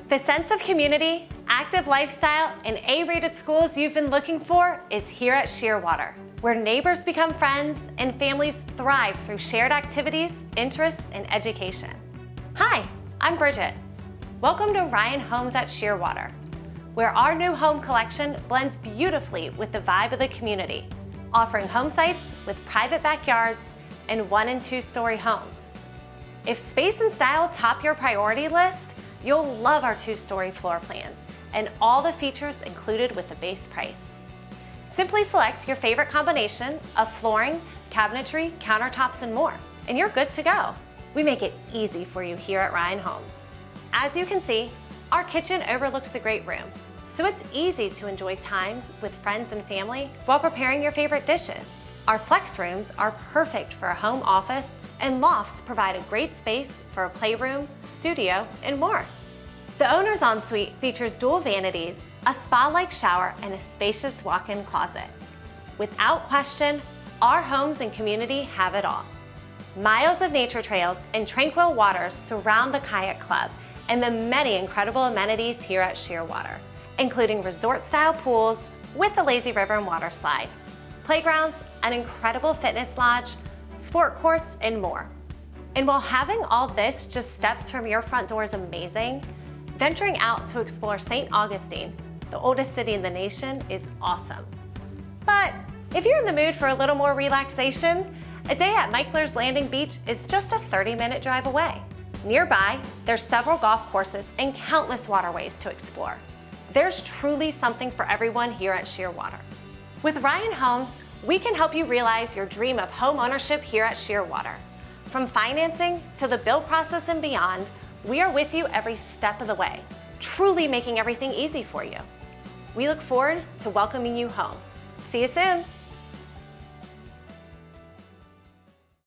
The sense of community, active lifestyle, and A-rated schools you've been looking for is here at Shearwater, where neighbors become friends and families thrive through shared activities, interests, and education. Hi, I'm Bridget. Welcome to Ryan Homes at Shearwater, where our new home collection blends beautifully with the vibe of the community, offering home sites with private backyards and 1- and 2-story homes. If space and style top your priority list, you'll love our 2-story floor plans and all the features included with the base price. Simply select your favorite combination of flooring, cabinetry, countertops, and more, and you're good to go. We make it easy for you here at Ryan Homes. As you can see, our kitchen overlooks the great room, so it's easy to enjoy times with friends and family while preparing your favorite dishes. Our flex rooms are perfect for a home office, and lofts provide a great space for a playroom, studio, and more. The owner's ensuite features dual vanities, a spa-like shower, and a spacious walk-in closet. Without question, our homes and community have it all. Miles of nature trails and tranquil waters surround the kayak club and the many incredible amenities here at Shearwater, including resort-style pools with a lazy river and water slide, playgrounds, an incredible fitness lodge, sport courts, and more. And while having all this just steps from your front door is amazing, venturing out to explore St. Augustine, the oldest city in the nation, is awesome. But if you're in the mood for a little more relaxation, a day at Michler's Landing Beach is just a 30-minute drive away. Nearby, there's several golf courses and countless waterways to explore. There's truly something for everyone here at Shearwater. With Ryan Homes, we can help you realize your dream of home ownership here at Shearwater. From financing to the build process and beyond, we are with you every step of the way, truly making everything easy for you. We look forward to welcoming you home. See you soon.